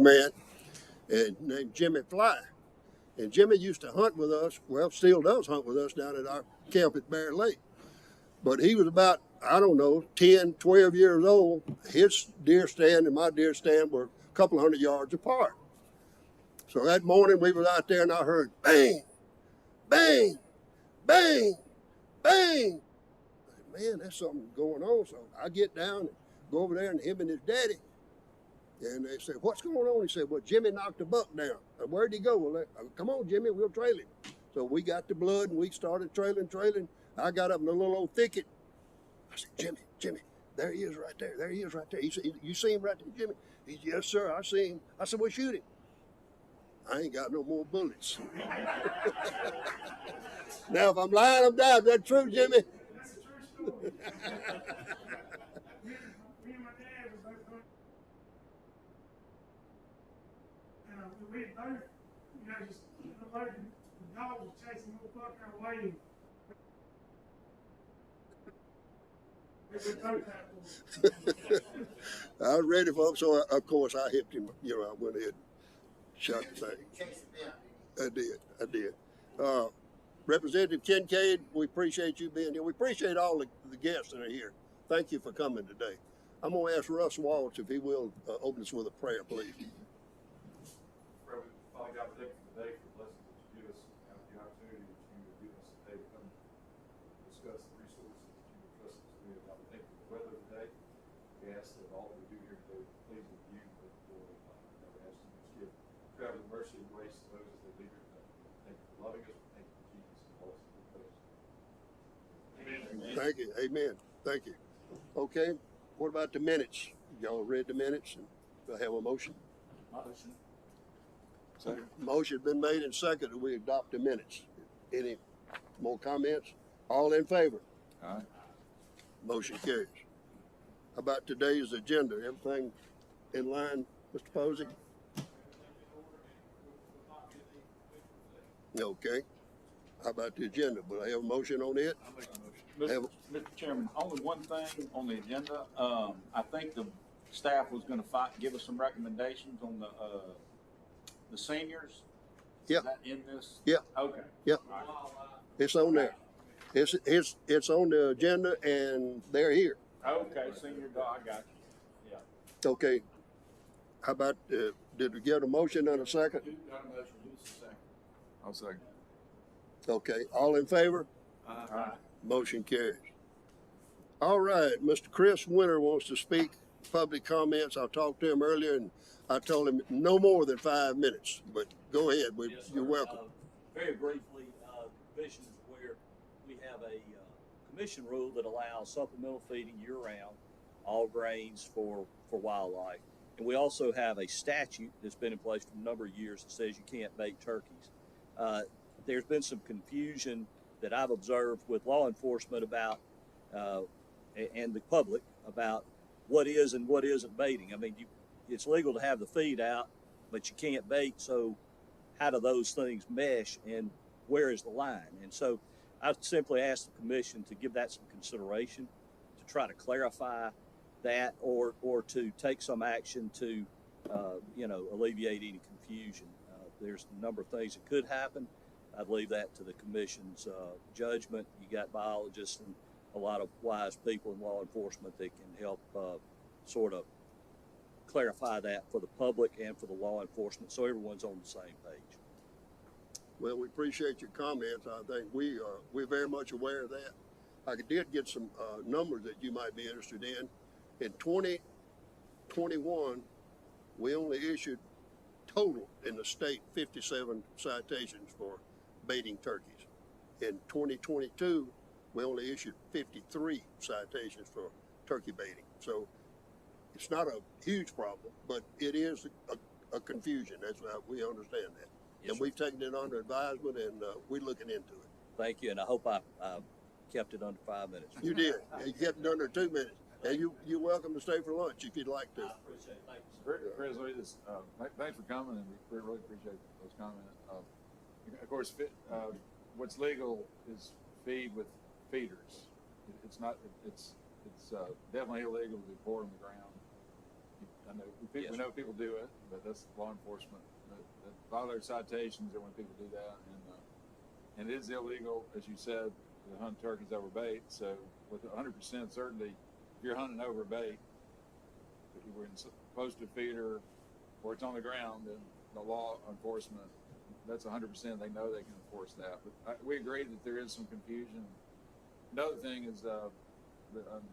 man and named Jimmy Fly. And Jimmy used to hunt with us, well, still does hunt with us down at our camp at Bear Lake. But he was about, I don't know, 10, 12 years old. His deer stand and my deer stand were a couple 100 yards apart. So that morning we was out there and I heard bang, bang, bang, bang. I said, man, there's something going on. So I get down and go over there and him and his daddy. And they said, what's going on? He said, well, Jimmy knocked a buck down. Where'd he go? Well, come on, Jimmy, we'll trail him. So we got the blood and we started trailing. I got up in a little old thicket. I said, Jimmy, there he is right there. There he is right there. He said, you see him right there, Jimmy? He said, yes, sir, I see him. I said, well, shoot him. I ain't got no more bullets. Now, if I'm lying, I'm dying. Is that true, Jimmy? That's a true story. Me and my dad was both going. We had both, just the dog was chasing the little fucker away. I was ready for him, so of course I hipped him. I went ahead and shot the thing. I did. Representative Kincaid, we appreciate you being here. We appreciate all the guests that are here. Thank you for coming today. I'm going to ask Russ Waltz if he will open us with a prayer, please. Father God, thank you for the day, for the blessings that you give us, and the opportunity that you have given us today to come discuss the resources that you have trusted us with. God, thank you for the weather today. We ask that all that we do here today will please with you, but we ask you to give traveling mercy and grace to those as they leave here today. Thank you for loving us. Thank you for Jesus and all us in Christ. Amen. Thank you. Amen. Thank you. Okay. What about the minutes? Y'all read the minutes? And do I have a motion? Motion. Motion's been made and seconded. We adopt the minutes. Any more comments? All in favor? Aye. Motion carries. How about today's agenda? Everything in line, Mr. Posey? Okay. How about the agenda? Will I have a motion on it? I'll make a motion. Mr. Chairman, only one thing on the agenda. I think the staff was going to give us some recommendations on the seniors. Yeah. Is that in this? Yeah. Okay. Yeah. Right. It's on there. It's on the agenda and they're here. Okay, senior dog, I got you. Yeah. Okay. How about, did we get a motion and a second? Got a motion, who's the second? I'll second. Okay. All in favor? Aye. Motion carries. All right. Mr. Chris Winter wants to speak. Public comments. I talked to him earlier and I told him no more than 5 minutes, but go ahead. Yes, You're welcome. Very briefly, the commission is aware we have a commission rule that allows supplemental feeding year-round, all grains for wildlife. And we also have a statute that's been in place for a number of years that says you can't bait turkeys. There's been some confusion that I've observed with law enforcement about, and the public about what is and what isn't baiting. I mean, it's legal to have the feed out, but you can't bait. So how do those things mesh and where is the line? And so I simply asked the commission to give that some consideration, to try to clarify that or to take some action to, alleviate any confusion. There's a number of things that could happen. I'd leave that to the commission's judgment. You got biologists and a lot of wise people in law enforcement that can help sort of clarify that for the public and for the law enforcement so everyone's on the same page. Well, we appreciate your comments. I think we're very much aware of that. I did get some numbers that you might be interested in. In 2021, we only issued total in the state 57 citations for baiting turkeys. In 2022, we only issued 53 citations for turkey baiting. So it's not a huge problem, but it is a confusion. That's why we understand that. Yes, and we've taken it under advisement and we're looking into it. Thank you, and I hope I kept it under 5 minutes. You did. You kept it under 2 minutes. And you're welcome to stay for lunch if you'd like to. I appreciate it. Thank you, sir. Chris, thanks for coming, and we really appreciate those comments. Of course, what's legal is feed with feeders. It's not. It's definitely illegal to be poured on the ground. I know, Yes. we know people do it, but that's law enforcement. A lot of those citations are when people do that, and it is illegal, as you said, to hunt turkeys over bait. So with 100% certainty, if you're hunting over bait, if you were close to a feeder or it's on the ground, then the law enforcement, that's 100%. They know they can enforce that. But we agree that there is some confusion. Another thing is the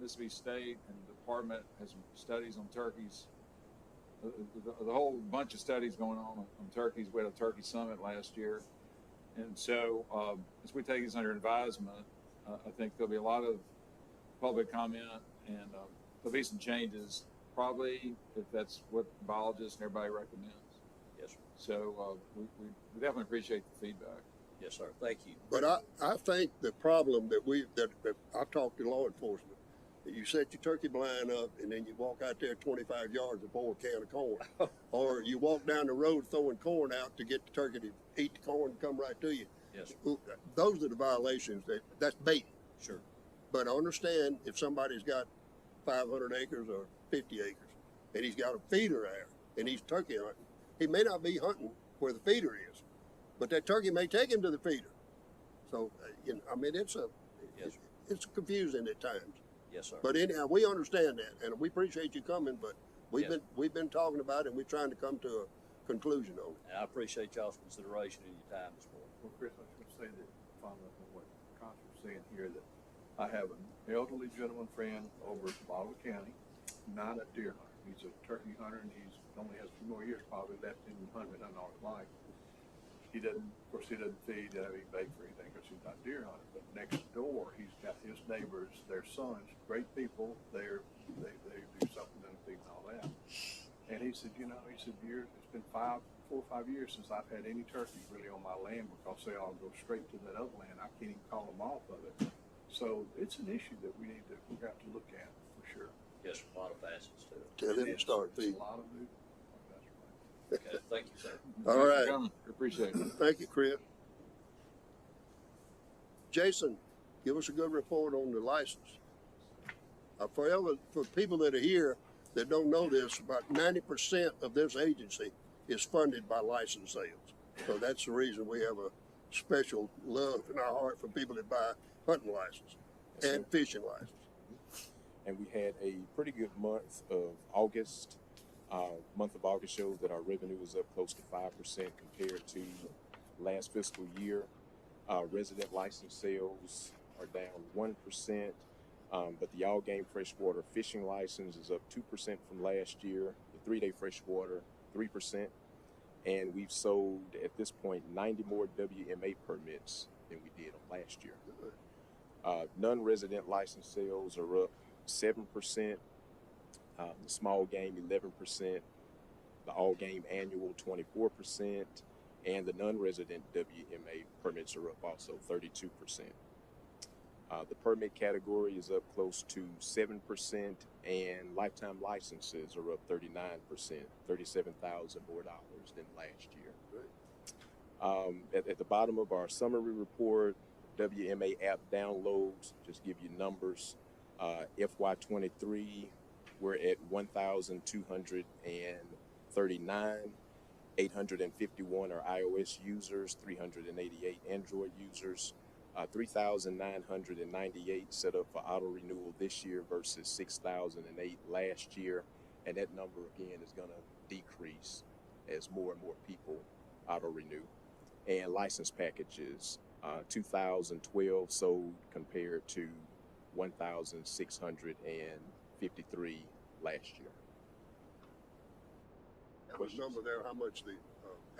Mississippi State and the department has some studies on turkeys. The whole bunch of studies going on turkeys. We had a turkey summit last year. And so as we take this under advisement, I think there'll be a lot of public comment and there'll be some changes, probably, if that's what biologists and everybody recommends. Yes, sir. So we definitely appreciate the feedback. Yes, sir. Thank you. But I think the problem that I talked to law enforcement, that you set your turkey blind up and then you walk out there 25 yards and pour a can of corn. Or you walk down the road throwing corn out to get the turkey to eat the corn and come right to you. Yes, sir. Those are the violations. That's bait. Sure. But I understand if somebody's got 500 acres or 50 acres and he's got a feeder there and he's turkey hunting, he may not be hunting where the feeder is, but that turkey may take him to the feeder. So, I mean, Yes, sir. it's confusing at times. Yes, sir. But anyhow, we understand that, and we appreciate you coming. But Yes. we've been talking about it, and we're trying to come to a conclusion on it. And I appreciate y'all's consideration and your time this morning. Well, Chris, I was going to say that, following up on what Conch was saying here, that I have an elderly gentleman friend over at Baldwin County, not a deer hunter. He's a turkey hunter, and he's only has a few more years probably left in hunting all his life. He doesn't feed, doesn't have any bait for anything because he's not a deer hunter. But next door, he's got his neighbors, their sons, great people. They do something and feed and all that. And he said, it's been 4 or 5 years since I've had any turkey really on my land because they all go straight to that other land. I can't even call them off of it. So it's an issue that we're going to look at for sure. Yes, sir. A lot of facets to it. Tell them to start It's feeding. a lot of movement. Okay. Thank you, sir. All Thanks for right. coming. We appreciate it. Thank you, Chris. Jason, give us a good report on the license. For people that are here that don't know this, about 90% of this agency is funded by license sales. So that's the reason we have a special love in our heart for people that buy hunting license and fishing license. And we had a pretty good month of August. Month of August shows that our revenue is up close to 5% compared to last fiscal year. Resident license sales are down 1%, but the all game freshwater fishing license is up 2% from last year. The 3-day freshwater 3%, and we've sold at this point 90 more WMA permits than we did on last year. Non-resident license sales are up 7%. The small game 11%, the all game annual 24%, and the non-resident WMA permits are up also 32%. The permit category is up close to 7%, and lifetime licenses are up 39%, $37,000 more than last year. At the bottom of our summary report, WMA app downloads, just give you numbers. FY23, we're at 1,239. 851 are iOS users, 388 Android users, 3,998 set up for auto renewal this year versus 6,008 last year. And that number again is going to decrease as more and more people auto renew. And license packages, 2,012 sold compared to 1,653 last year. That was a number there, how much the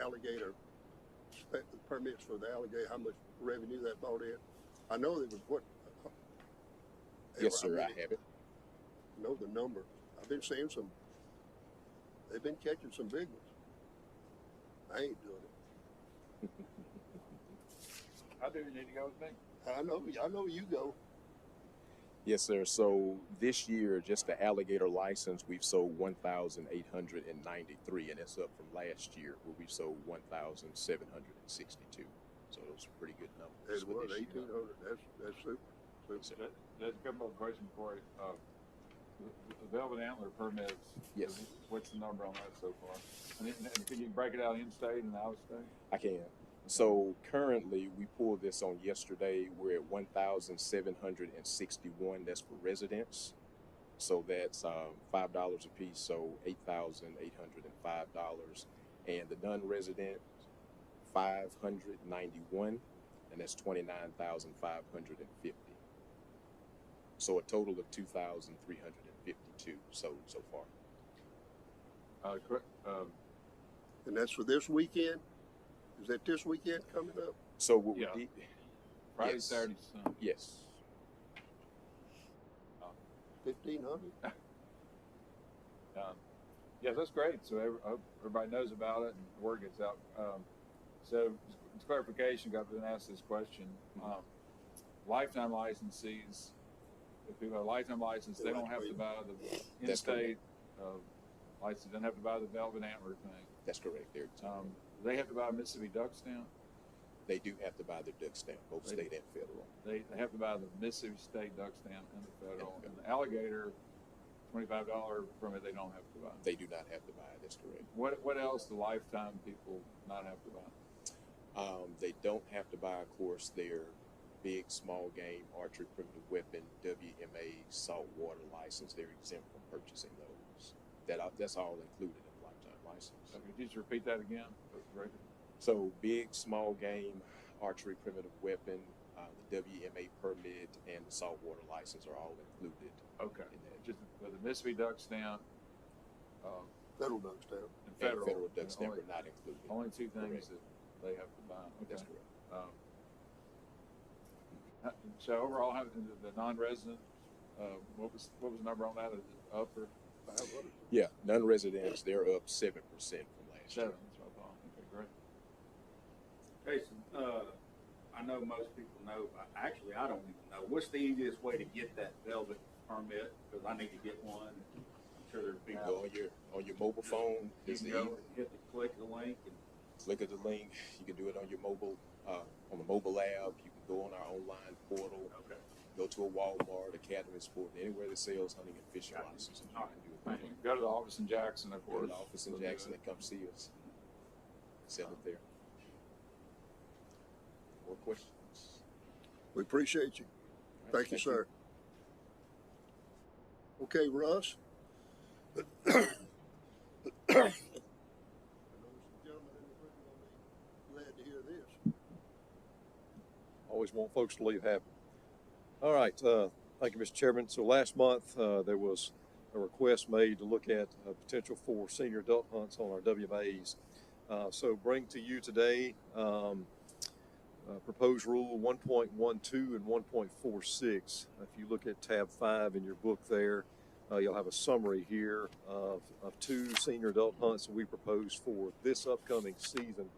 alligator permits for the alligator, how much revenue that brought in? I know there was what? Yes, sir, I have it. Know the number. I've been seeing they've been catching some big ones. I ain't doing it. I do. You need to go with me. I know you go. Yes, sir. So this year, just the alligator license, we've sold 1,893, and that's up from last year where we sold 1,762. So those are pretty good numbers. It for was this year. 1,800. That's super. Yes, sir. There's a couple of questions for you. The velvet antler permits. Yes. What's the number on that so far? And can you break it out in-state and out-of-state? I can. So currently, we pulled this on yesterday. We're at 1,761. That's for residents. So that's $5 a piece. So $8,805. And the non-resident, 591, and that's 29,550. So a total of 2,352 sold so far. Correct. And that's for this weekend? Is that this weekend coming up? So what Yeah. we did, Friday, yes. Saturday, Sunday. Yes. 1,500? Yes, that's great. So everybody knows about it and the word gets out. So it's clarification, got been asked this question. Lifetime licensees, if people have a lifetime license, they don't have to buy the in-state license. They don't have to buy the velvet antler thing. That's correct. There. They have to buy a Mississippi duck stamp. They do have to buy their duck stamp, both state and federal. They have to buy the Mississippi state duck stamp and the federal. And the alligator, $25 permit, they don't have to buy. They do not have to buy. That's correct. What else do lifetime people not have to buy? They don't have to buy, of course, their big, small game, archery, primitive weapon, WMA, saltwater license. They're exempt from purchasing those. That's all included in the lifetime license. So could you just repeat that again for the record? So big, small game, archery, primitive weapon, the WMA permit, and the saltwater license are all included. Okay. In that. Just the Mississippi duck stamp Federal duck stamp. and And federal. federal duck stamp are not included. Only two things Correct. that they have to buy. Okay. That's correct. So overall, the non-resident, what was the number on that? Is it up or 500? Yeah, non-residents, they're up 7% from last seven? year. That's what I thought. Okay, great. Jason, I know most people know, actually, I don't even know. What's the easiest way to get that velvet permit? Because I need to get one. I'm sure there's You people. can go on your mobile phone. You Is can the go and hit the click the link and click of the link. You can do it on your mobile, on the mobile app. You can go on our online portal. okay. Go to a Walmart, Academy Sport, anywhere that sells hunting and fishing Got it. licenses. You All can do it. Thank you. Go to the office in Jackson, of Go course. to the office in Jackson and come see us. Sell it there. More questions? We appreciate you. All right, Thank you, sir. Okay, Russ. I know some gentlemen in the group will be glad to hear this. Always want folks to leave happy. All right, thank you, Mr. Chairman. So last month there was a request made to look at potential for senior adult hunts on our WMAs. So bring to you today proposed rule 1.12 and 1.46. If you look at tab 5 in your book there, you'll have a summary here of two senior adult hunts that we propose for this upcoming season,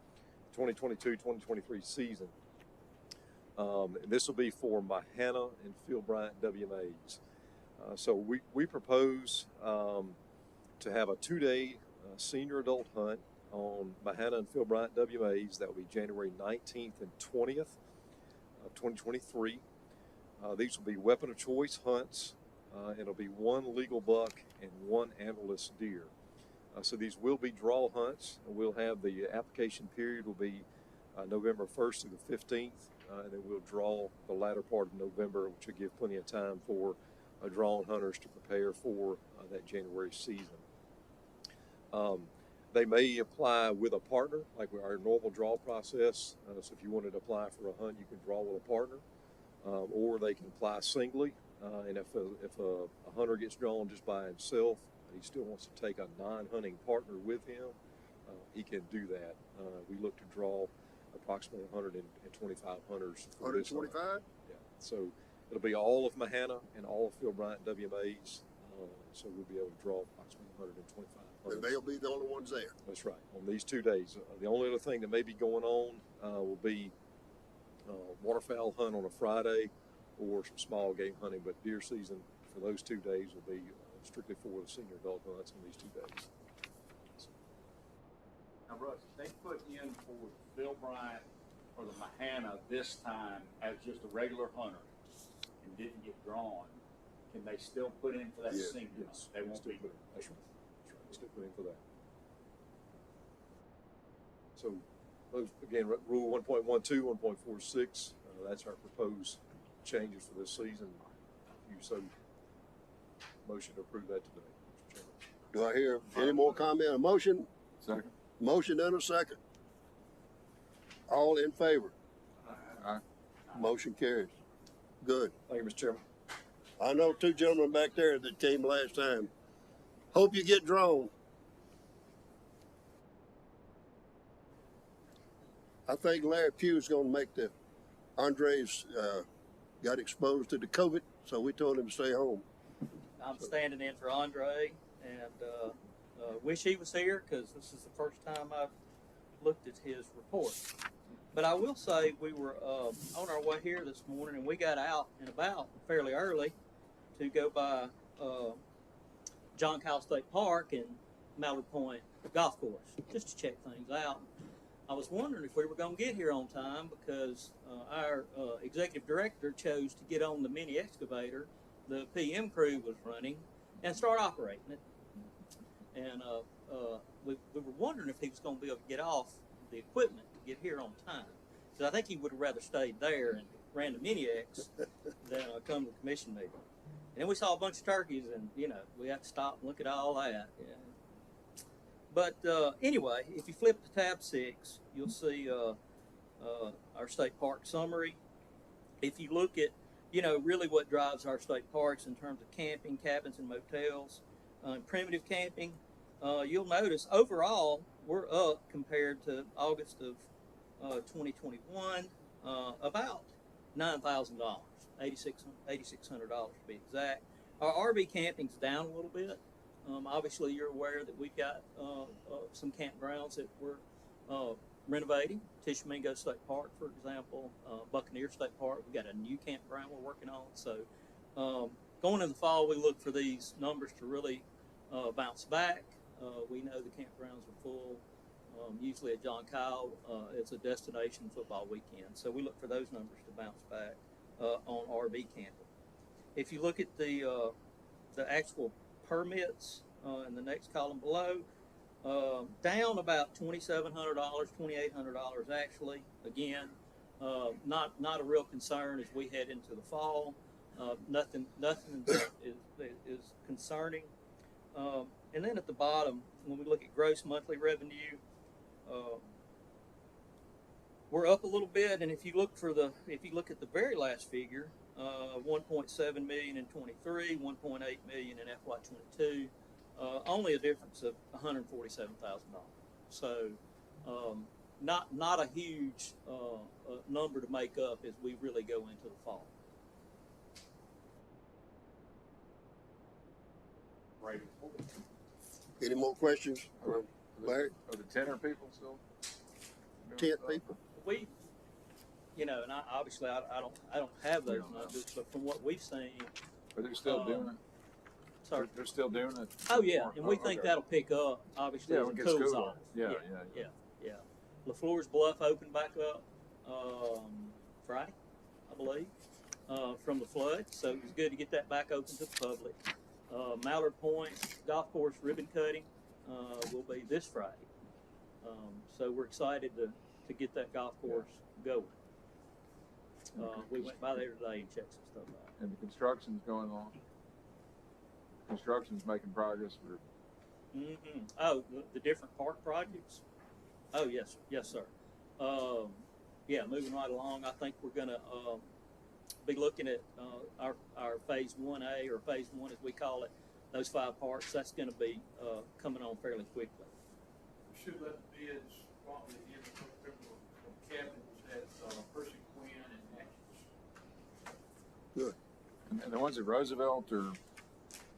2022-2023 season. And this will be for Mahana and Phil Bryant WMAs. So we propose to have a 2-day senior adult hunt on Mahana and Phil Bryant WMAs. That will be January 19th and 20th of 2023. These will be weapon of choice hunts. It'll be one legal buck and one antlerless deer. So these will be draw hunts. We'll have the application period will be November 1st through the 15th. And then we'll draw the latter part of November, which will give plenty of time for drawn hunters to prepare for that January season. They may apply with a partner, like our normal draw process. So if you wanted to apply for a hunt, you can draw with a partner, or they can apply singly. And if a hunter gets drawn just by himself, and he still wants to take a non-hunting partner with him, he can do that. We look to draw approximately 125 hunters. 125? Yeah. So it'll be all of Mahana and all of Phil Bryant WMAs. So we'll be able to draw approximately 125 hunters. And they'll be the only ones there. That's right. On these 2 days. The only other thing that may be going on will be waterfowl hunt on a Friday or some small game hunting, but deer season for those 2 days will be strictly for the senior adult hunts on these 2 days. Now, Russ, they put in for Phil Bryant or the Mahana this time as just a regular hunter and didn't get drawn. can they still put in for that Yeah. senior? Yes. They won't Still be. put in. That's right. That's right. We still put in for that. So, those, again, rule 1.12, 1.46, that's our proposed changes for this season. You so motion to approve that today, Mr. Chairman. Do I hear any more comment? A motion? Second. Motion and a second. All in favor? Aye. Motion carries. Good. Thank you, Mr. Chairman. I know two gentlemen back there that came last time. Hope you get drawn. I think Larry Pugh's gonna make the, Andres, got exposed to the COVID, so we told him to stay home. I'm standing in for Andre, and wish he was here because this is the first time I've looked at his report. But I will say we were on our way here this morning, and we got out and about fairly early to go by John Kyle State Park and Mallard Point Golf Course just to check things out. I was wondering if we were going to get here on time because our executive director chose to get on the mini excavator the PM crew was running and start operating it. And we were wondering if he was going to be able to get off the equipment to get here on time. Because I think he would have rather stayed there and ran the mini X than come to the commission meeting. And then we saw a bunch of turkeys, and you know we have to stop and look at all that. Yeah. But anyway, if you flip to tab 6, you'll see our state park summary. If you look at, you know, really what drives our state parks in terms of camping, cabins, and motels, primitive camping, you'll notice overall we're up compared to August of 2021, about $9,000, $8,600 to be exact. Our RV camping's down a little bit. Obviously, you're aware that we've got some campgrounds that we're renovating. Tishomingo State Park, for example, Buccaneer State Park. We've got a new campground we're working on. So going in the fall, we look for these numbers to really bounce back. We know the campgrounds are full. Usually at John Kyle, it's a destination football weekend. So we look for those numbers to bounce back on RV camping. If you look at the actual permits in the next column below, down about $2,700, $2,800 actually. Again, not a real concern as we head into the fall. Nothing that is concerning. And then at the bottom, when we look at gross monthly revenue, we're up a little bit. And if you look at the very last figure, 1.7 million in 23, 1.8 million in FY22, only a difference of $147,000. So not a huge number to make up as we really go into the fall. Right. Any more questions for Larry? Are the tenor people still? Tent people? We, you know, and obviously I don't have those numbers, but from what we've seen, Are they still doing it? sorry. They're still doing it? Oh yeah, and we think okay. that'll pick up obviously Yeah, as when it it gets cools cooler. off. Yeah. LaFleur's Bluff opened back up Friday, I believe, from the flood, so it was good to get that back open to the public. Mallard Point Golf Course ribbon cutting will be this Friday, so we're excited to get that golf course going. We went by there today and checked some stuff out. And the construction's going on. Construction's making progress. Mm-hmm. Oh, the different park projects? Oh, yes, sir. Yeah, moving right along. I think we're going to be looking at our Phase 1A, or Phase 1 as we call it, those 5 parks. That's going to be coming on fairly quickly. We should let the bids probably at the end of November from cabins at Percy Quinn and Natchez. Good. And the ones at Roosevelt are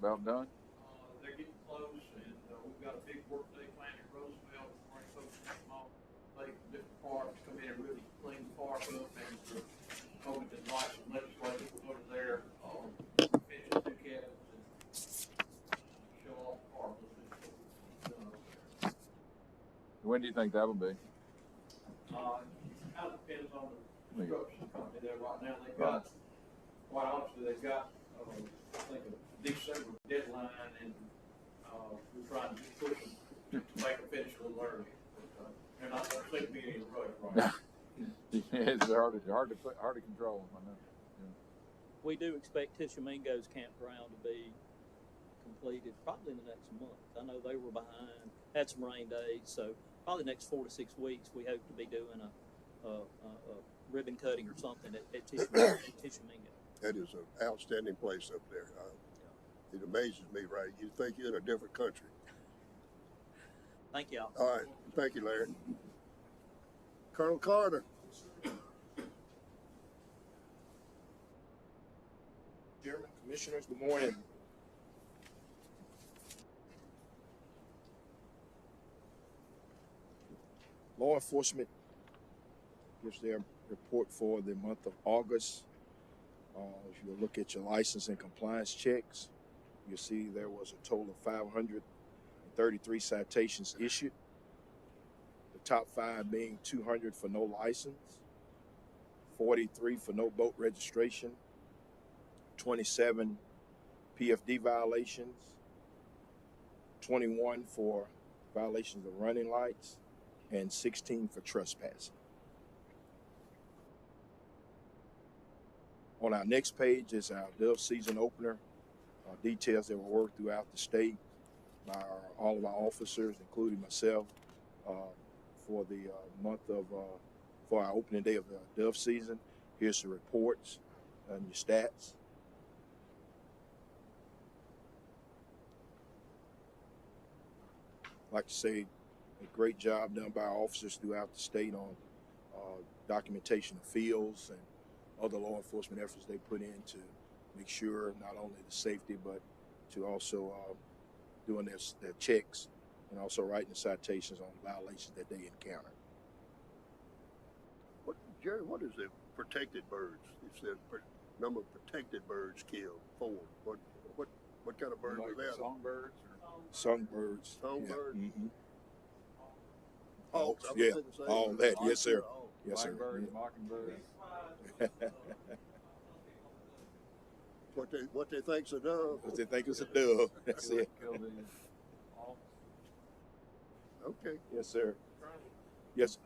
about done? They're getting close, and we've got a big work day planned at Roosevelt. We're going to focus on small, like different parks, come in and really clean the park up, and hoping to light some legislation over there, finish the 2 cabins and show off the park a little bit. When do you think that'll be? Kind of depends on the construction company there right now. They've got, quite honestly, they've got, I think, a December deadline, and, we're trying to push them to make them finish a little early. But, they're not gonna seem to be any rush right now. It's hard to control them, I know. We do expect Tishomingo's campground to be completed probably in the next month. I know they were behind, had some rain days, so probably the next 4 to 6 weeks we hope to be doing a ribbon cutting or something at Tishomingo. That is an outstanding place up there. It amazes me, right? You think you're in a different country. Thank y'all. All right. Thank you, Larry. Colonel Carter. Chairman, Commissioners, good morning. Law enforcement gives their report for the month of August. If you look at your license and compliance checks, you'll see there was a total of 533 citations issued. The top 5 being 200 for no license, 43 for no boat registration, 27 PFD violations, 21 for violations of running lights, and 16 for trespassing. On our next page is our Dove season opener, details that were worked throughout the state by all of our officers, including myself, for the month of, for our opening day of the Dove season. Here's the reports and your stats. I'd like to say a great job done by our officers throughout the state on documentation of fields and other law enforcement efforts they put in to make sure not only the safety, but to also doing their checks and also writing the citations on violations that they encounter. Jerry, what is the protected birds? It says number of protected birds killed, 4. What kind of birds are that? Songbirds? Songbirds. Songbirds? Yeah. Mm-hmm. Hawks. Yeah, all that. Yes, sir. Yes, sir. Blackbirds, mockingbirds. What they think's a dove. What they think is a dove. That's it. Okay. Yes, sir. Yes.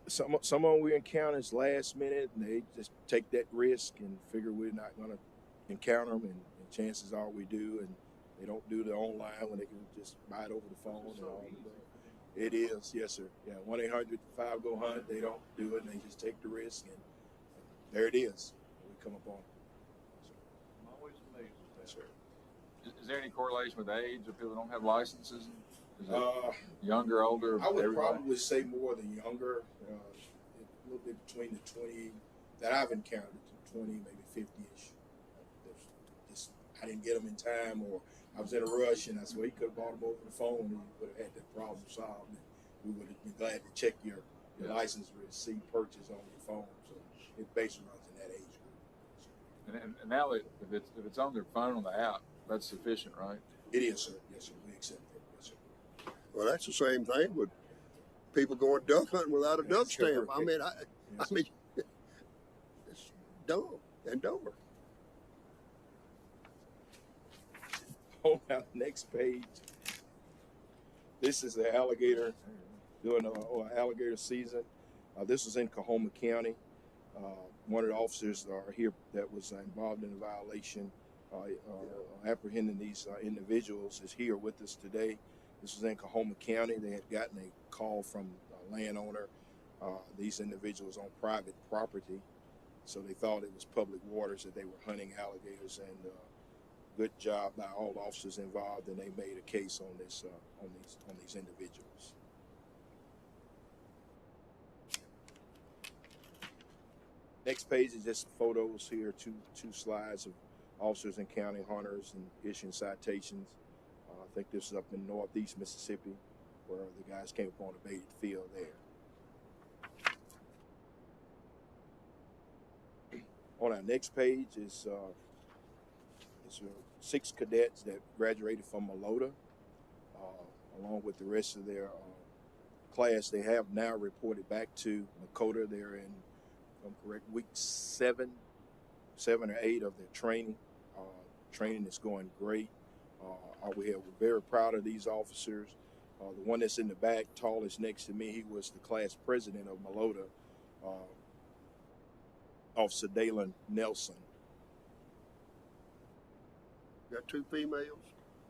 Some of them we encounter is last minute, and they just take that risk and figure we're not going to encounter them, and chances are we do, and they don't do the online when they can just buy it over the phone and all that. It is, yes, sir. Yeah, 1-800-5-GO-HUNT. They don't do it, and they just take the risk, and there it is. We come upon. I'm always amazed at that. Yes, sir. Is there any correlation with age of people who don't have licenses? Is it Uh, younger, older? I would everybody? probably say more the younger, a little bit between the 20 that I've encountered, 20, maybe 50-ish. I didn't get them in time, or I was in a rush, and I said, well, you could have bought them over the phone, and you would have had that problem solved. And we would have been glad to check your license receipt purchase on your phone. So it basically runs in that age group. And now that if it's on their phone on the app, that's sufficient, right? It is, sir. Yes, sir. We accept that. Yes, sir. Well, that's the same thing with people going duck hunting without a duck stamp. I mean, it's dumb and dumber. On our next page, this is the alligator, doing alligator season. This was in Coahoma County. One of the officers here that was involved in the violation, apprehending these individuals, is here with us today. This was in Coahoma County. They had gotten a call from a landowner. These individuals on private property, so they thought it was public waters that they were hunting alligators, and good job by all the officers involved, and they made a case on this on these individuals. Next page is just photos here, two slides of officers and county hunters and issuing citations. I think this is up in northeast Mississippi, where the guys came upon a baited field there. On our next page is 6 cadets that graduated from Malota, along with the rest of their class, they have now reported back to Makota. They're in, if I'm correct, week 7 or 8 of their training. Training is going great. We're very proud of these officers. The one that's in the back, tallest next to me, he was the class president of Malota, Officer Dalen Nelson. Got 2 females.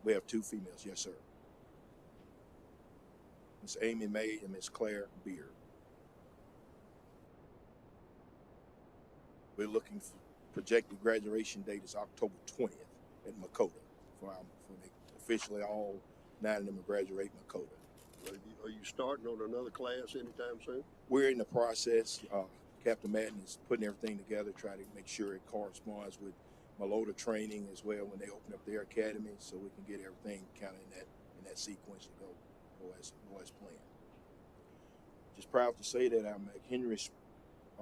We have 2 females, yes, sir. Miss Amy May and Miss Claire Beard. We're looking for projected graduation date is October 20th at Makota. For officially all 9 of them to graduate Makota. Are you starting on another class anytime soon? We're in the process. Captain Madden is putting everything together, trying to make sure it corresponds with Malota training as well when they open up their academy, so we can get everything kind of in that sequence to go as planned. Just proud to say that our McHenry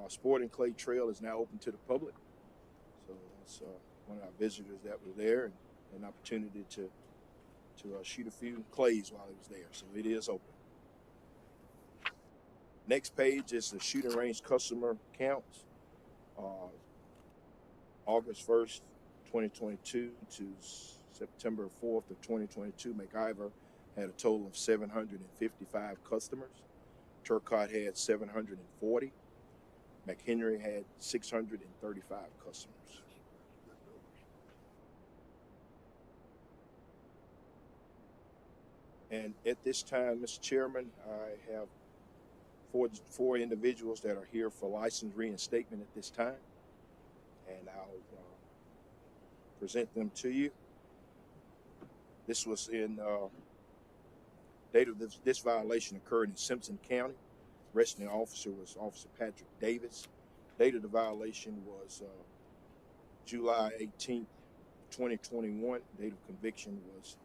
Sporting Clay Trail is now open to the public. So that's one of our visitors that was there, and an opportunity to shoot a few clays while he was there. So it is open. Next page is the shooting range customer counts. August 1st, 2022 to September 4th of 2022, McIver had a total of 755 customers. Turcotte had 740. McHenry had 635 customers. And at this time, Mr. Chairman, I have four individuals that are here for license reinstatement at this time, and I'll present them to you. This was in date of this violation occurred in Simpson County. Arresting officer was Officer Patrick Davis. Date of the violation was July 18th, 2021. Date of conviction was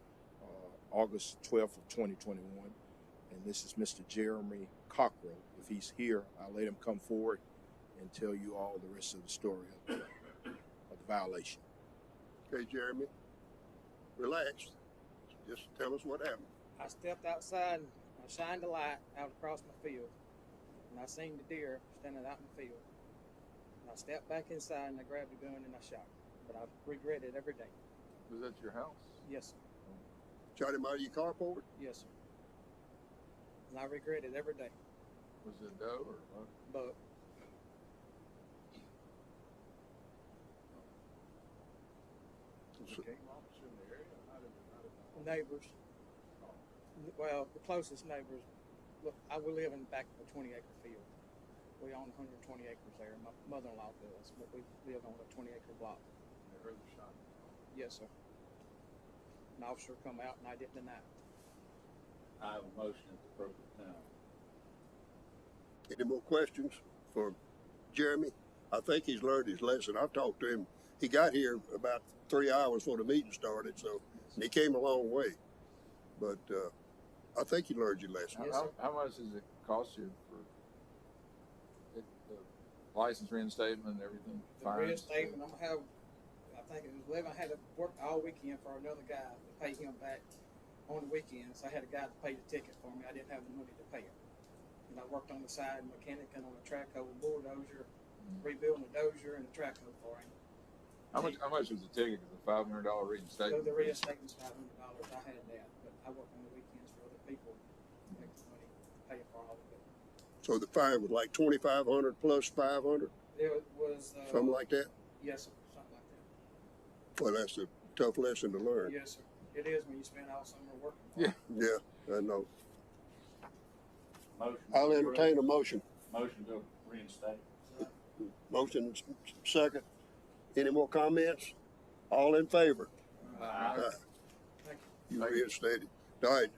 August 12th of 2021. And this is Mr. Jeremy Cockrell. If he's here, I'll let him come forward and tell you all the rest of the story of the violation. Okay, Jeremy, relax. Just tell us what happened. I stepped outside and I shined a light out across my field, and I seen the deer standing out in the field. And I stepped back inside and I grabbed a gun and I shot him. But I regret it every day. Was that your house? Yes, sir. Shot him out of your carport? Yes, sir. And I regret it every day. Was it doe or what? But neighbors, well, the closest neighbors, look, we live in the back of a 20-acre field. We own 120 acres there. My mother-in-law does, but we live on a 20-acre block. You heard the shot? Yes, sir. An officer come out and I didn't deny it. I have a motion at the appropriate time. Any more questions for Jeremy? I think he's learned his lesson. I've talked to him. He got here about 3 hours before the meeting started, so and he came a long way. But I think you learned your lesson. Yes, How much does it cost you for the license reinstatement and everything? The reinstatement, I'm gonna have, I think it was 11. I had to work all weekend for another guy to pay him back on the weekends. I had a guy to pay the ticket for me. I didn't have the money to pay him. And I worked on the side, mechanic and on a track hoe bulldozer, rebuilding the dozer and the track hoe for him. How much was the ticket? Is a $500 So reinstatement? the reinstatement's $500. I had that, but I work on the weekends for other people, make the money, pay for all of it. So the fine was like 2,500 plus 500, It was something like that. yes, sir, something like that. Well, that's a tough lesson to learn. Yes, sir. It is when you spend all summer working. Yeah. Yeah, I know. Motion. I'll entertain a motion. Motion to reinstate. Motion second. Any more comments? All in favor? Aye. Thank You reinstated. All right.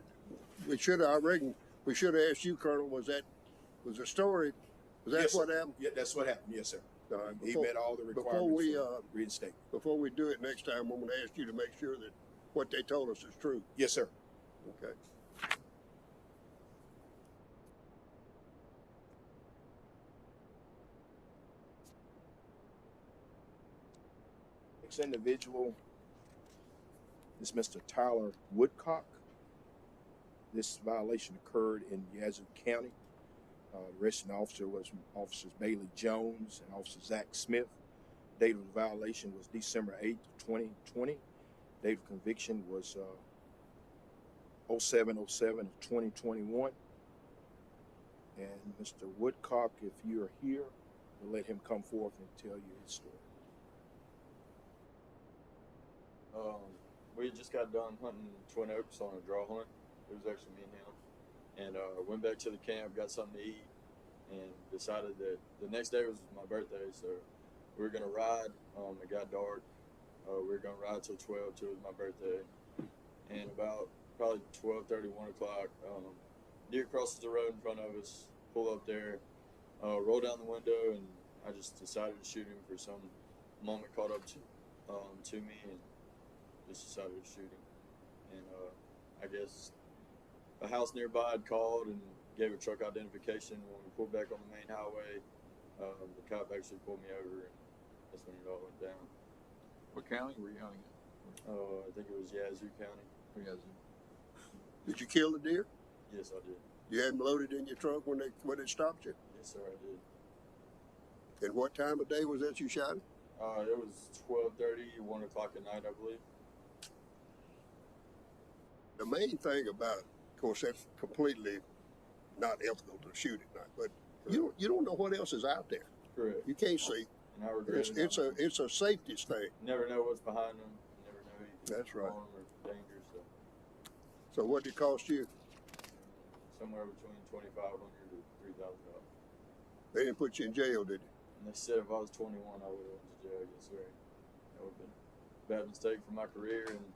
I reckon we should have asked you, Colonel, was the story, was that Yes, what sir. happened? Yeah, that's what happened. Yes, sir. All right, He met all the requirements before we, for reinstatement. Before we do it next time, I'm gonna ask you to make sure that what they told us is true. Yes, sir. Okay. Next individual is Mr. Tyler Woodcock. This violation occurred in Yazoo County. The arresting officer was Officers Bailey Jones and Officer Zach Smith. Date of the violation was December 8th, 2020. Date of conviction was 07/07 of 2021. And Mr. Woodcock, if you're here, we'll let him come forth and tell you his story. We just got done hunting Twin Oaks on a draw hunt. It was actually me and him. And went back to the camp, got something to eat, and decided that the next day was my birthday, so we were gonna ride. It got dark. We were gonna ride till 12, till it was my birthday. And about probably 12:30, 1 o'clock, deer crosses the road in front of us, pull up there, roll down the window, and I just decided to shoot him for some moment caught up to me, and just decided to shoot him. And I guess a house nearby had called and gave a truck identification. When we pulled back on the main highway, the cop actually pulled me over, and that's when it all went down. What county were you hunting in? I think it was Yazoo County. Yazoo. Did you kill the deer? Yes, I did. You had them loaded in your trunk when it stopped you? Yes, sir, I did. And what time of day was that you shot him? It was 12:30, 1 o'clock at night, I believe. The main thing about it, of course, that's completely not ethical to shoot at night, but you don't know what else is out there. Correct. You can't see. And I regret it. It's a safety thing. Never know what's behind them. Never know anything. That's right. Or danger. So what did it cost you? Somewhere between $2,500 to $3,000. They didn't put you in jail, did they? And they said if I was 21, I would have went to jail. Yes, sir. That would have been a bad mistake for my career and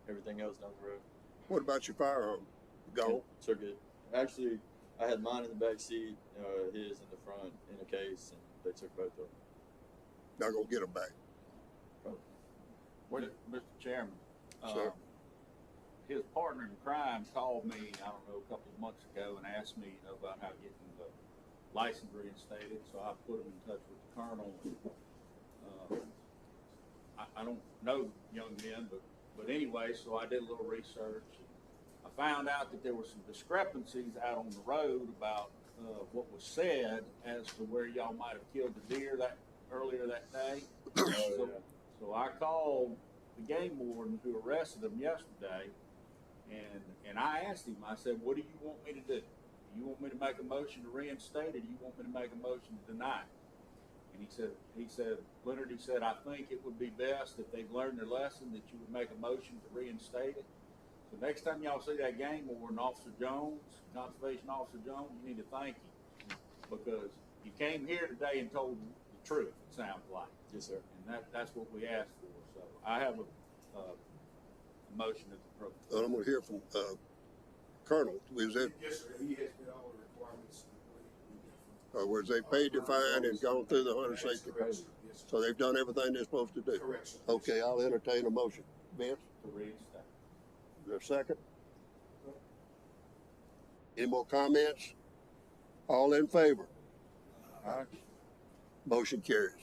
everything else down the road. What about your firearm? Gone? Took it. Actually, I had mine in the back seat, his in the front in a case, and they took both of them. Not gonna get them back. Mr. Chairman, Sir. his partner in crime called me, I don't know, a couple of months ago and asked me, about how getting the license reinstated. So I put him in touch with the colonel. I don't know young men, but anyway, so I did a little research. I found out that there were some discrepancies out on the road about what was said as to where y'all might have killed the deer earlier that day. So I called the game warden who arrested him yesterday, and I asked him, I said, what do you want me to do? Do you want me to make a motion to reinstate it, or do you want me to make a motion to deny it? And he said, Leonard, I think it would be best if they've learned their lesson that you would make a motion to reinstate it. So next time y'all see that game warden, Officer Jones, Conservation Officer Jones, you need to thank him, because you came here today and told the truth, it sounds like. Yes, sir. And that's what we asked for. So I have a motion that's appropriate. I'm going to hear from Colonel. Was that, Yes, sir. He has met all the requirements. whereas they paid their fine and gone through the hunter safety code? Yes, sir. So they've done everything they're supposed to do? Correct, sir. Okay, I'll entertain a motion. Vince, To reinstate. is there a second? Any more comments? All in favor? Aye. Motion carries.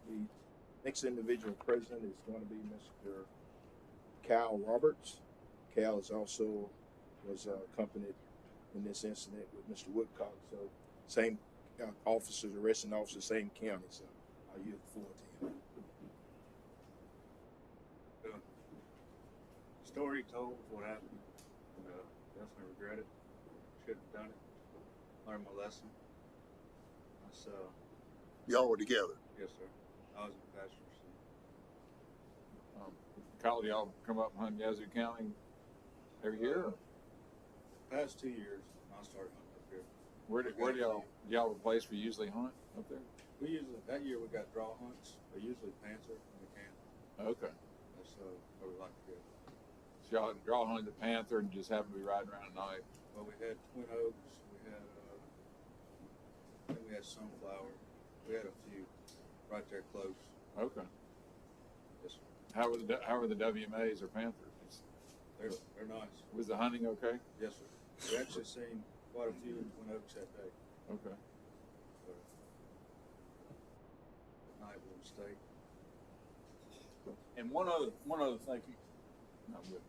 The next individual present is going to be Mr. Kyle Roberts. Cal is also was accompanied in this incident with Mr. Woodcock. So same officers, arresting officers, same county. So I yield the floor to him. Story told what happened. Definitely regret it. Should have done it. Learned my lesson. That's Y'all were together. yes, sir. I was a pastor. So. Kyle, do y'all come up and hunt Yazoo County every year? Past 2 years, I started hunting up here. Where do y'all have a place we usually hunt up there? We usually that year we got draw hunts. They're usually panther in the camp. Okay. That's where we like to go. So y'all draw hunting the panther and just happen to be riding around at night. Well, we had Twin Oaks. We had I think we had Sunflower. We had a few right there close. Okay. Yes, sir. How were the WMAs or panthers? They're nice. Was the hunting okay? Yes, sir. We actually seen quite a few in Twin Oaks that day. Okay. mistake. And one other thing,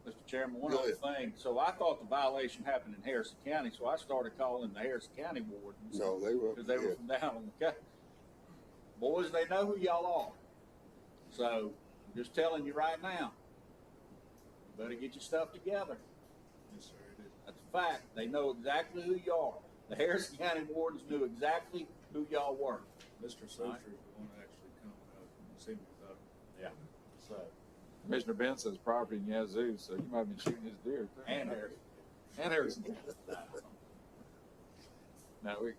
Mr. Chairman, one Go other ahead. thing. So I thought the violation happened in Harrison County, so I started calling the Harrison County wardens. No, they were. Because they were Yeah. from down on the coast. Boys, they know who y'all are. So I'm just telling you right now, you better get your stuff together. Yes, sir, it is. That's a fact. They know exactly who you are. The Harrison County wardens knew exactly who y'all were. Mr. Socher is the one actually coming up and see me about it. Yeah. So, Commissioner Ben says property in Yazoo, so you might have been shooting his deer. Too. and Harrison. And Harrison. No,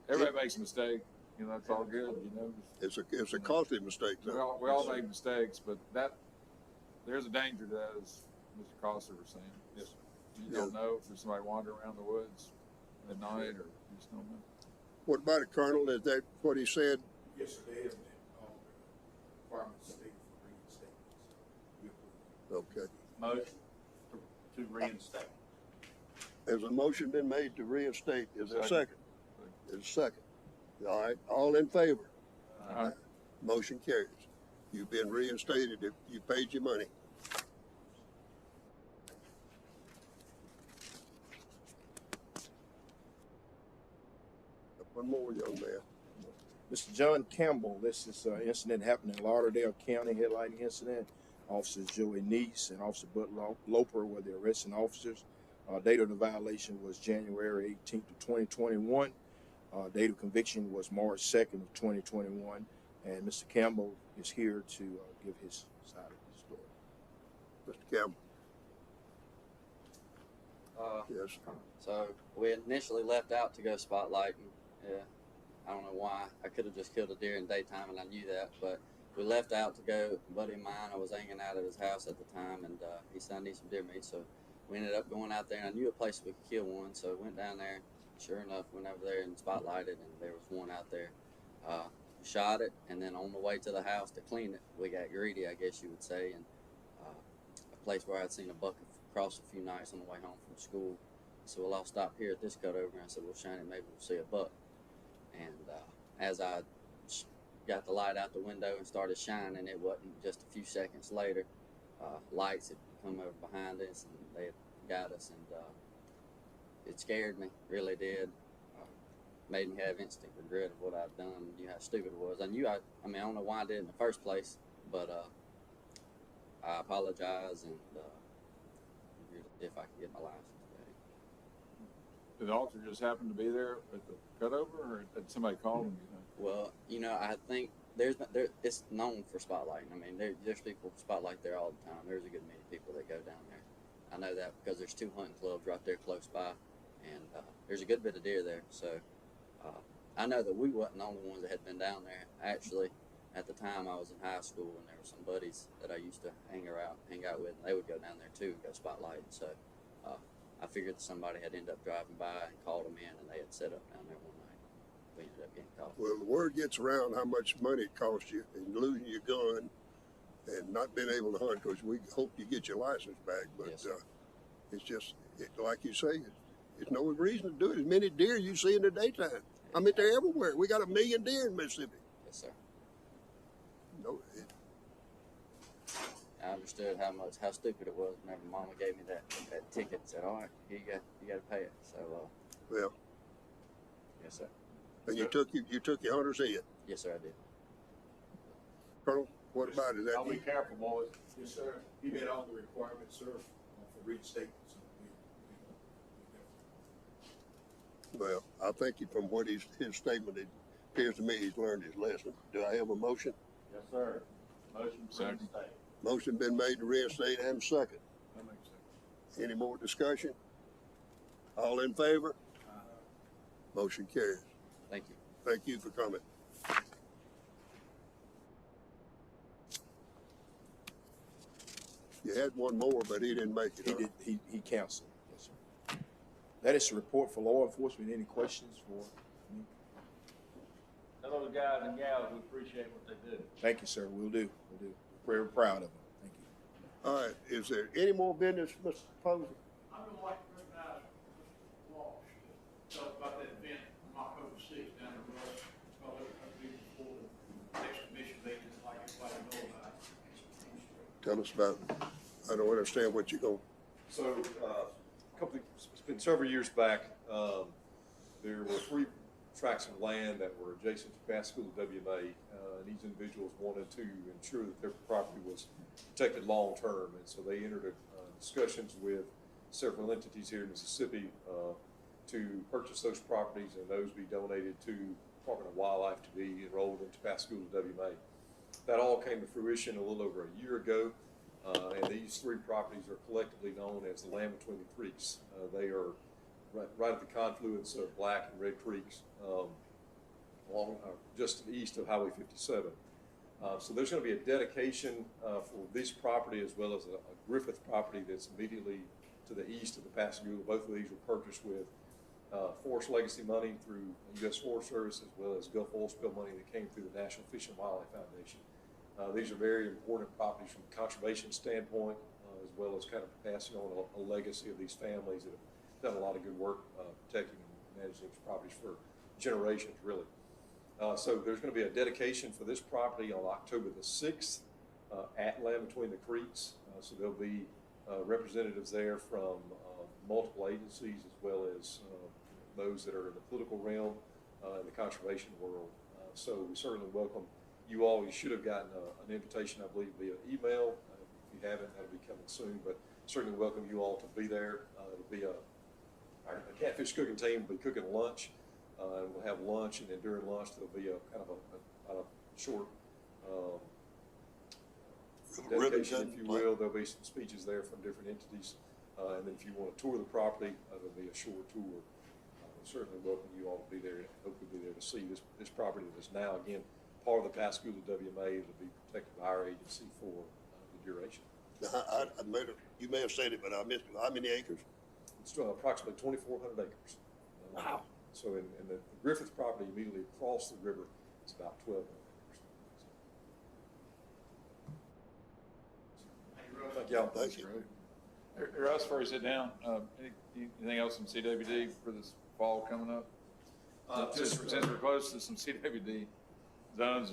everybody makes a mistake. You know, that's all good. You know, It's a costly mistake, though. we all make mistakes, but there's a danger to that, as Mr. Coster was saying. Yes, sir. You don't know if there's somebody wandering around the woods at night, or you just don't know. What about it, Colonel? Is that what he said? Yes, sir, they have been all the requirements stated for reinstatement. Okay. Motion to reinstate. There's a motion been made to reinstate. Is there a Second. second? There's a second. All right, all in favor? All right. Motion carries. You've been reinstated if you paid your money. One more, young man. Mr. John Campbell, this is an incident happened in Lauderdale County, headlighting incident. Officers Joey Neese and Officer Bud Loper were the arresting officers. Date of the violation was January 18th of 2021. Date of conviction was March 2nd of 2021. And Mr. Campbell is here to give his side of the story. Mr. Campbell. Yes. So we initially left out to go spotlighting. Yeah, I don't know why. I could have just killed a deer in daytime, and I knew that. But we left out to go. A buddy of mine, I was hanging out at his house at the time, and he said I need some deer meat. So we ended up going out there, and I knew a place we could kill one. So we went down there. Sure enough, went over there and spotlighted, and there was one out there. Shot it, and then on the way to the house to clean it, we got greedy, I guess you would say, and a place where I'd seen a buck across a few nights on the way home from school. So well, I'll stop here at this cutover, and I said, well, shine it, maybe we'll see a buck. And as I got the light out the window and started shining, it wasn't just a few seconds later, lights had come over behind us, and they had got us, and it scared me, really did. Made me have instant regret of what I'd done, knew how stupid it was. I knew I don't know why I did it in the first place, but I apologize, and if I could get my license back. Did the officer just happen to be there at the cutover, or did somebody call him? You know? Well, I think it's known for spotlighting. I mean, there's people spotlight there all the time. There's a good many people that go down there. I know that because there's 2 hunting clubs right there close by, and there's a good bit of deer there. So I know that we wasn't the only ones that had been down there. Actually, at the time I was in high school, and there were some buddies that I used to hang out with, and they would go down there too and go spotlighting. So I figured somebody had ended up driving by and called them in, and they had set up down there one night. We ended up getting caught. Well, the word gets around how much money it costs you, and losing your gun, and not being able to hunt, because we hope you get your license back. But Yes, it's just, like you say, it's no reason to do it. As many deer you see in the daytime. I mean, they're everywhere. We got 1 million deer in Mississippi. Yes, sir. No, I understood how stupid it was whenever Mama gave me that ticket and said, all right, you got to pay it. So, well, yes, sir. and you took your hunter's head. Yes, sir, I did. Colonel, what about it? I'll be careful, boys. Yes, sir. He met all the requirements, sir, for reinstatement. So Well, I think from what his statement, it appears to me he's learned his lesson. Do I have a motion? Yes, sir. Motion to Second. reinstate. Motion been made to reinstate and second. That makes sense. Any more discussion? All in favor? Motion carries. Thank you. Thank you for coming. You had one more, but he didn't make it. he did. He canceled. Yes, sir. That is the report for law enforcement. Any questions for me? Tell those guys and gals we appreciate what they do. Thank you, sir. We'll do. We're very proud of them. Thank you. All right, is there any more business, Mr. Posey? I would like to recognize Mr. Walsh, tell us about that event on October 6th down in Russ. It's called Open Before Tell us about, I don't understand what you're going. So, it's been several years back, there were 3 tracts of land that were adjacent to Pass School of WMA, and these individuals wanted to ensure that their property was protected long-term, and so they entered discussions with several entities here in Mississippi to purchase those properties and those be donated to Department of Wildlife to be enrolled into Pass School of WMA. That all came to fruition a little over a year ago. And these 3 properties are collectively known as the Land Between the Creeks. They are right at the confluence of Black and Red Creeks, along just to the east of Highway 57. So there's going to be a dedication for this property as well as a Griffith property that's immediately to the east of the Pass School. Both of these were purchased with Forest Legacy money through U.S. Forest Service as well as Gulf Oil Spill money that came through the National Fish and Wildlife Foundation. These are very important properties from a conservation standpoint, as well as kind of passing on a legacy of these families that have done a lot of good work protecting and managing these properties for generations, really. So there's going to be a dedication for this property on October the 6th at Land Between the Creeks. So there'll be representatives there from multiple agencies as well as those that are in the political realm and the conservation world. So we certainly welcome you all. You should have gotten an invitation, I believe, via email. If you haven't, that'll be coming soon, but certainly welcome you all to be there. It'll be our catfish cooking team will be cooking lunch, and we'll have lunch, and then during lunch there'll be a kind of a short dedication, if you will. There'll be some speeches there from different entities, and then if you want to tour the property, there'll be a short tour. Certainly welcome you all to be there, and hopefully be there to see this property that is now, again, part of the Pass School of WMA. It'll be protected by our agency for the duration. You may have said it, but I missed it. How many acres? It's approximately 2,400 acres. Wow. So in the Griffith property immediately across the river, it's about 1,200 acres. Thank y'all. Thank you. Russ, before you sit down, anything else from CWD for this fall coming up? Since we're close to some CWD zones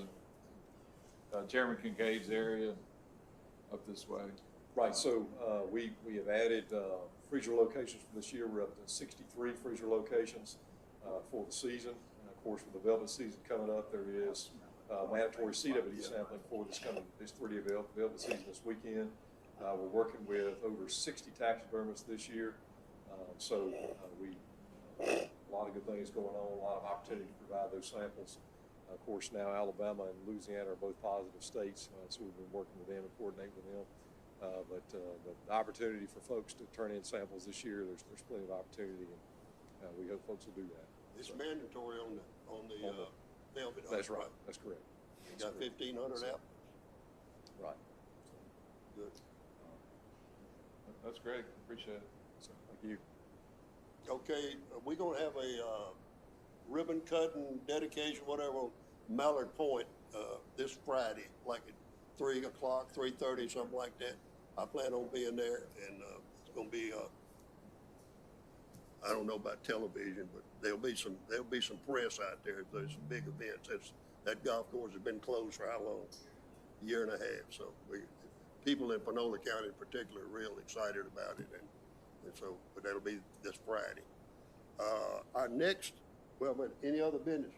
and Chairman Kincaid's area up this way. Right, so we have added freezer locations for this year. We're up to 63 freezer locations for the season. And of course, with the velvet season coming up, there is mandatory CWD sampling for this 3-day velvet season this weekend. We're working with over 60 taxidermists this year. So a lot of good things going on, a lot of opportunity to provide those samples. Of course, now Alabama and Louisiana are both positive states, so we've been working with them and coordinating with them. But the opportunity for folks to turn in samples this year, there's plenty of opportunity, and we hope folks will do that. It's mandatory on the velvet. That's right. That's correct. You got 1,500 out. Right. Good. That's great. Appreciate it. So, thank you. Okay, we're gonna have a ribbon cutting dedication, whatever, on Mallard Point this Friday, like at 3 o'clock, 3:30, something like that. I plan on being there, and it's gonna be I don't know about television, but there'll be some press out there. There's some big events. That golf course has been closed for how long? A year and a half. So people in Panola County in particular are real excited about it, and so, but that'll be this Friday. Our next, but any other business?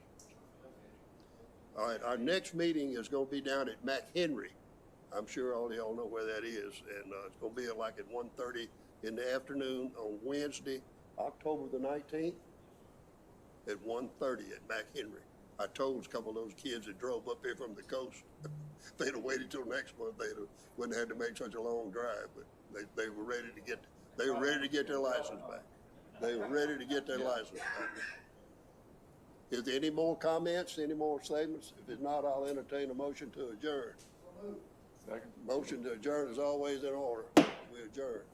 All right, our next meeting is gonna be down at McHenry. I'm sure all of y'all know where that is, and it's gonna be like at 1:30 in the afternoon on Wednesday, October the 19th, at 1:30 at McHenry. I told a couple of those kids that drove up here from the coast, if they'd have waited till next month, wouldn't have had to make such a long drive, but they were ready to get their license back. They were ready to get their license back. Is there any more comments, any more statements? If it's not, I'll entertain a motion to adjourn. Second. Motion to adjourn is always in order. We adjourn.